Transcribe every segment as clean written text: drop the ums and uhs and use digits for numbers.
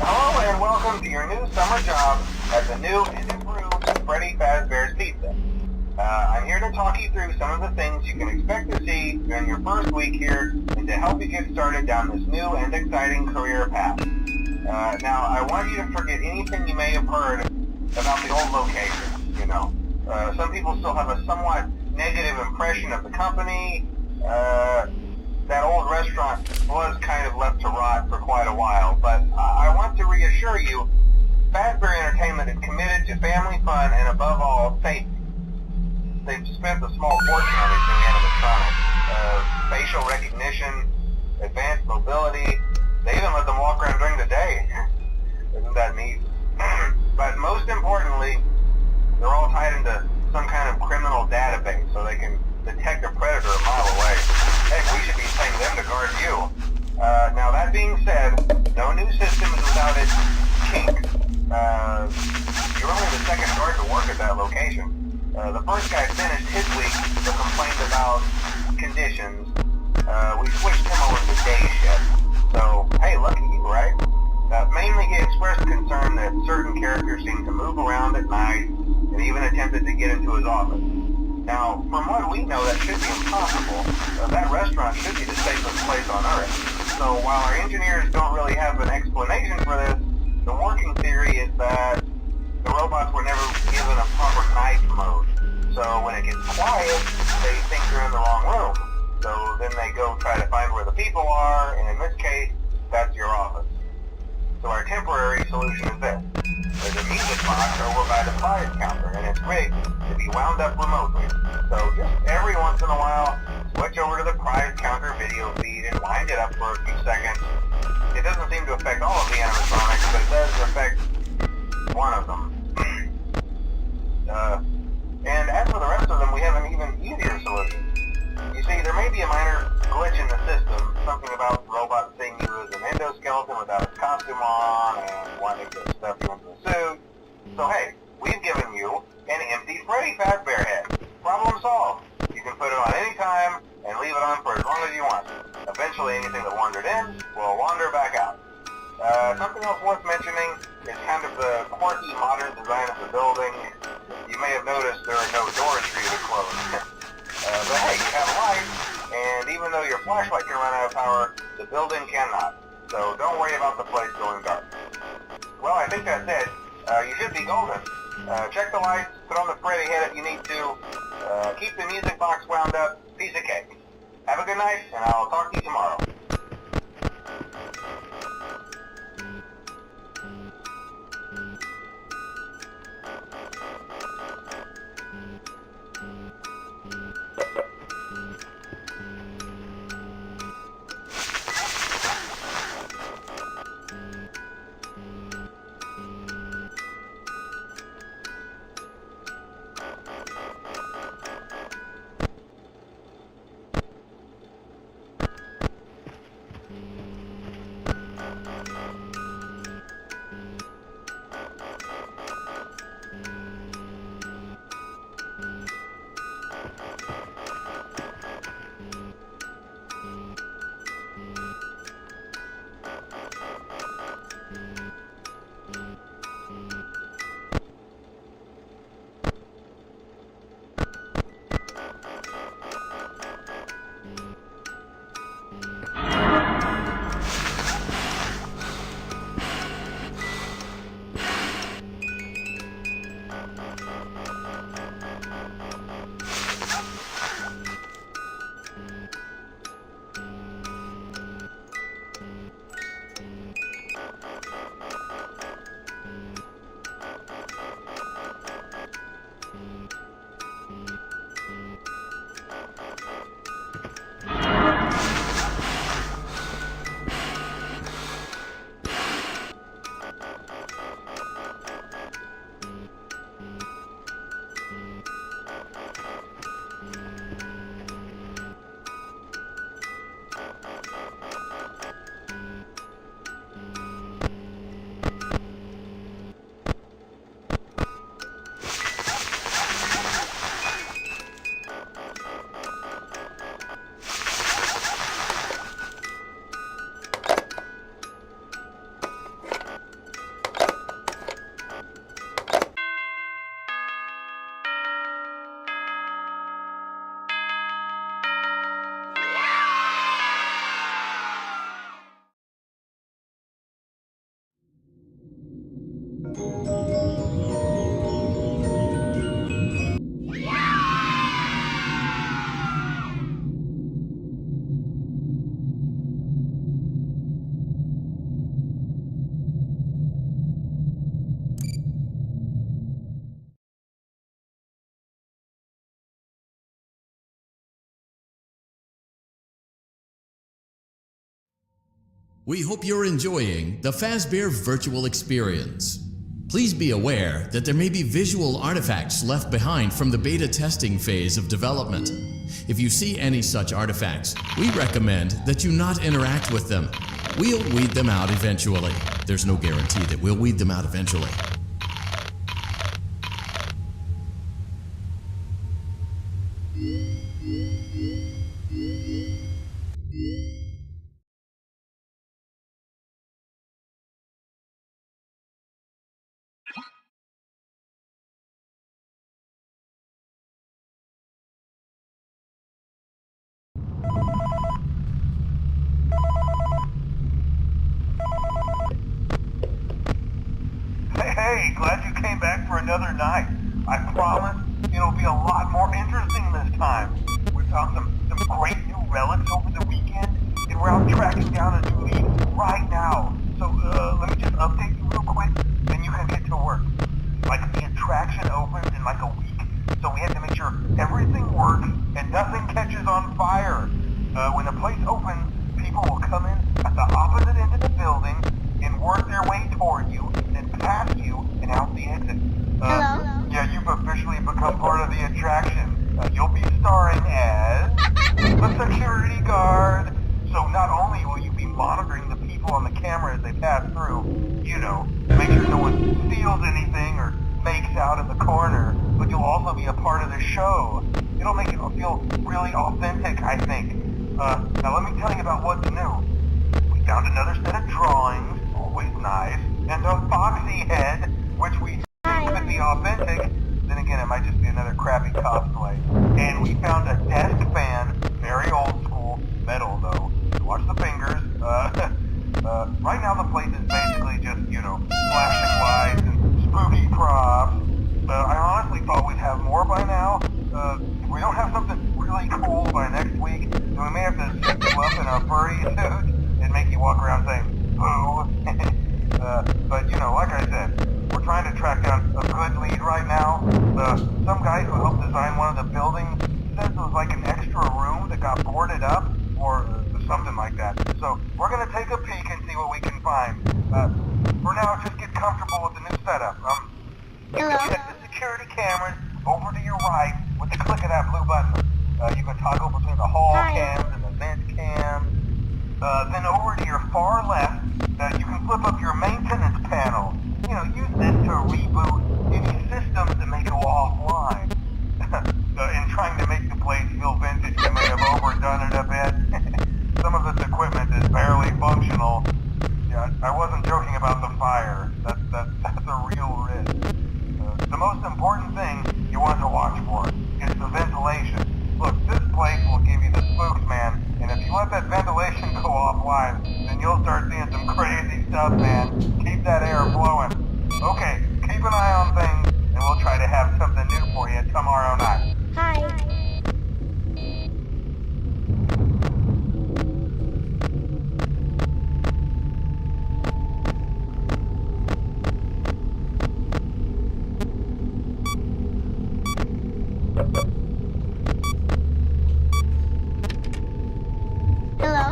Hello and welcome to your new summer job at the new and improved Freddy Fazbear's Pizza. I'm here to talk you through some of the things you can expect to see during your first week here and to help you get started down this new and exciting career path. Now, I want you to forget anything you may have heard about the old location, you know. Some people still have a somewhat negative impression of the company. That old restaurant was kind of left to rot for quite a while, but I want to reassure you, Fazbear Entertainment is committed to family fun and above all, safety. They've spent a small fortune on these new animatronics. Facial recognition, advanced mobility, they even let them walk around during the day. Isn't that neat? But most importantly, they're all tied into some kind of criminal database so they can detect a predator a mile away. Heck, we should be paying them to guard you. Now that being said, no new system is without its kinks. You're only the second guard to work at that location. The first guy finished his week but complained about conditions. We switched him over to day shift. So, hey, lucky you, right? Mainly he expressed concern that certain characters seemed to move around at night and even attempted to get into his office. Now, from what we know, that should be impossible. That restaurant should be the safest place on Earth. So while our engineers don't really have an explanation for this, the working theory is that the robots were never given a proper night mode. So when it gets quiet, they think they're in the wrong room. So then they go try to find where the people are, and in this case, that's your office. So our temporary solution is this. There's a music box over by the prize counter, and it's rigged to be wound up remotely. So just every once in a while, switch over to the prize counter video feed and wind it up for a few seconds. It doesn't seem to affect all of the animatronics, but it does affect one of them. And as for the rest of them, we have an even easier solution. You see, there may be a minor glitch in the system, something about the robot seeing you as an endoskeleton without its costume on and wanting to stuff you into a suit. So hey, we've given you an empty Freddy Fazbear head. Problem solved. You can put it on any time and leave it on for as long as you want. Eventually anything that wandered in will wander back out. Something else worth mentioning is kind of the quirky modern design of the building. You may have noticed there are no doors for you to close. But hey, you have a light, and even though your flashlight can run out of power, the building cannot. So don't worry about the place going dark. Well, I think that's it. You should be golden. Check the lights, put on the Freddy head if you need to, Keep the music box wound up. Piece of cake. Have a good night, and I'll talk to you tomorrow. We hope you're enjoying the Fazbear virtual experience. Please be aware that there may be visual artifacts left behind from the beta testing phase of development. If you see any such artifacts, we recommend that you not interact with them. We'll weed them out eventually. There's no guarantee that we'll weed them out eventually. Hey, glad you came back for another night. I promise it'll be a lot more interesting this time. We found some great new relics over the weekend, and we're out tracking down a new lead right now. So, let me just update you real quick, then you can get to work. Like, the attraction opens in like a week, so we have to make sure everything works and nothing catches on fire. When the place opens, people will come in at the opposite end of the building and work their way toward you, then past you, and out the exit. Hello? Yeah, you've officially become part of the attraction. You'll be starring as the security guard. So not only will you be monitoring the people on the camera as they pass through, you know, make sure no one steals anything or fakes out in the corner, but you'll also be a part of the show. It'll make it feel really authentic, I think. Now let me tell you about what's new. We found another set of drawings, always nice, and a foxy head, which we think could be authentic. Then again, it might just be another crappy cosplay. And we found a desk fan, very old school, metal though. Watch the fingers. Right now the place is basically just, you know, flashing lights and spooky props. I honestly thought we'd have more by now. in a furry suit, it'd make you walk around saying, boo. But, you know, like I said, we're trying to track down a good lead right now. Some guy who helped design one of the buildings says it was like an extra room that got boarded up, or something like that. So we're going to take a peek and see what we can find. For now, just get comfortable with the new setup. You can check the security cameras over to your right with the click of that blue button. You can toggle between the hall cams and the vent cams. Then over to your far left, you can flip up your maintenance panel. You know, use this to reboot any systems that may go offline. In trying to make the place feel vintage, you may have overdone it a bit. Some of this equipment is barely functional. Yeah, I wasn't joking about the fire. That's a real risk. The most important thing you want to watch for is the ventilation. Look, this place will give you the spooks, man. And if you let that ventilation go offline, then you'll start seeing some crazy stuff, man. Keep that air flowing. Okay, keep an eye on things, and we'll try to have something new for you tomorrow night. Hi. Hello?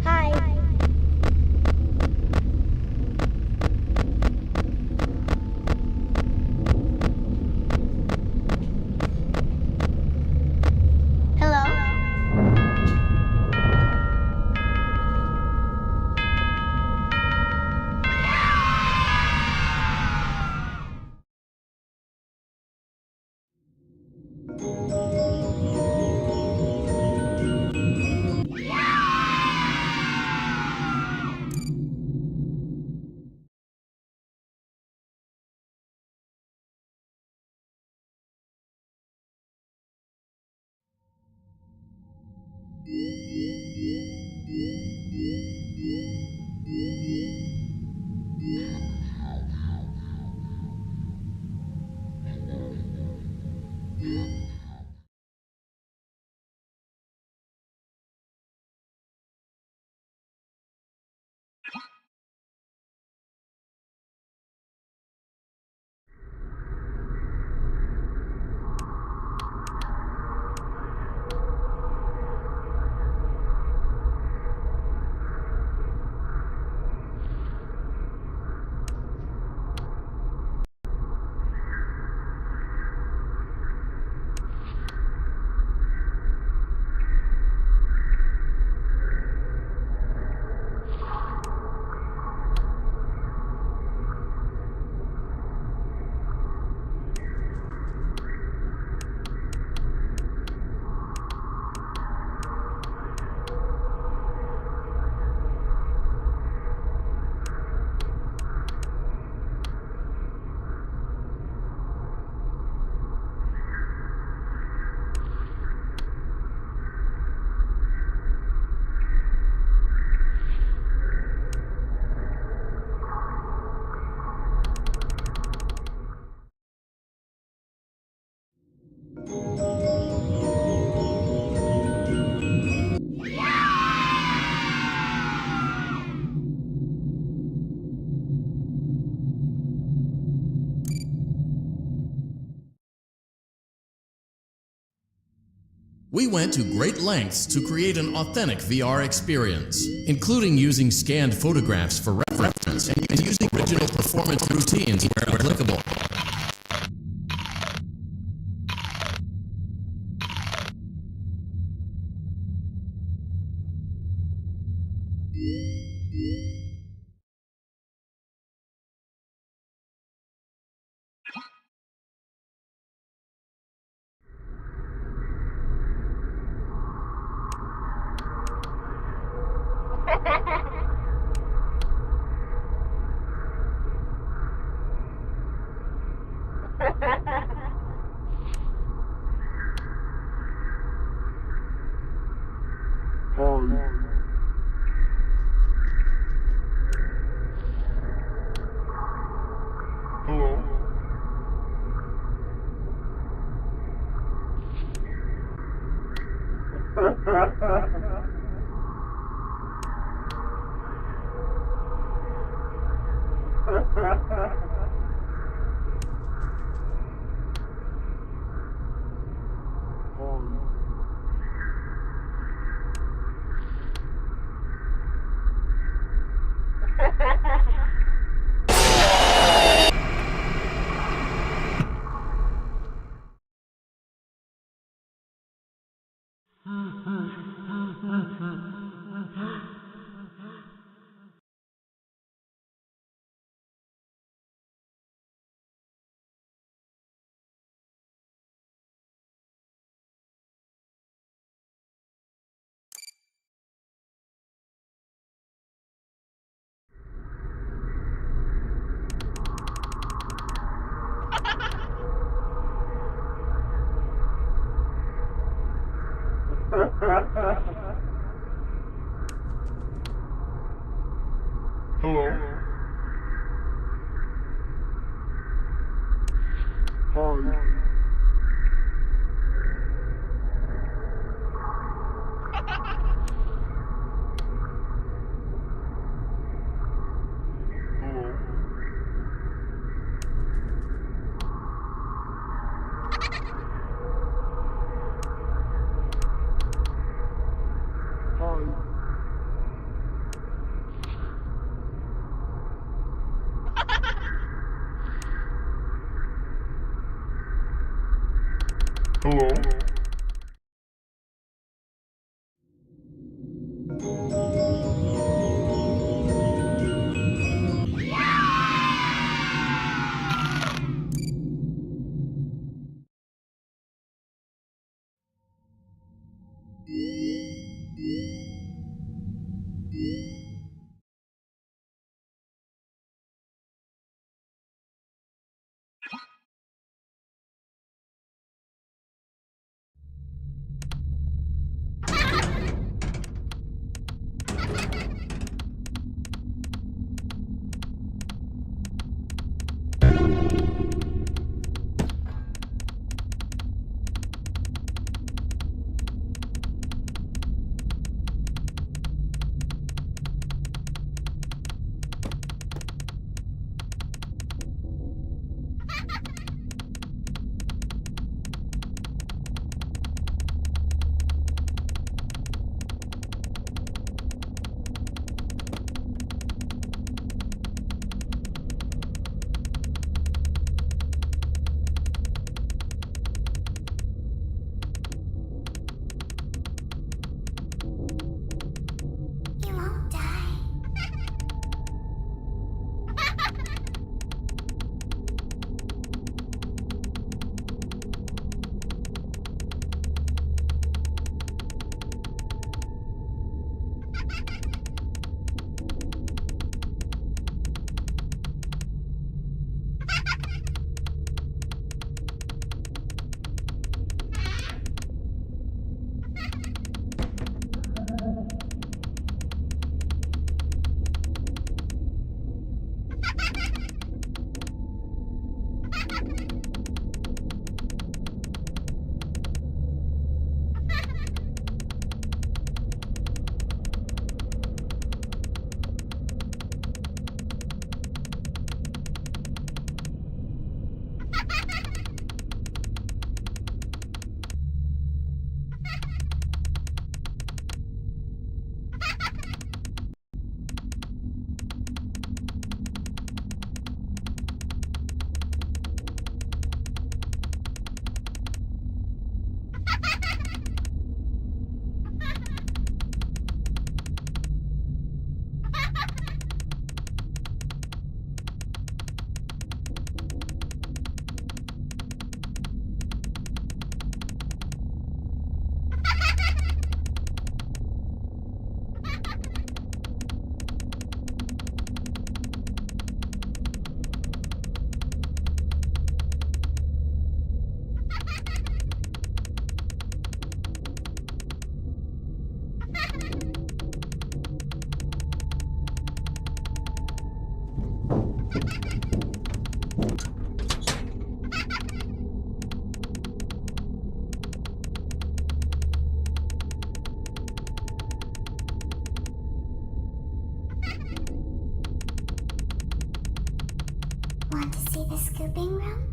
Hi. Hello? We went to great lengths to create an authentic VR experience, including using scanned photographs for reference and using original performance routines where applicable. pooping room?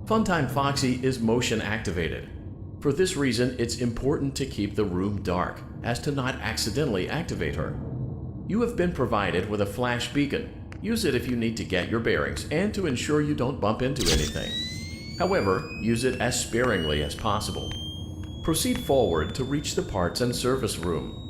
Funtime Foxy is motion activated. For this reason, it's important to keep the room dark, as to not accidentally activate her. You have been provided with a flash beacon. Use it if you need to get your bearings and to ensure you don't bump into anything. However, use it as sparingly as possible. Proceed forward to reach the parts and service room.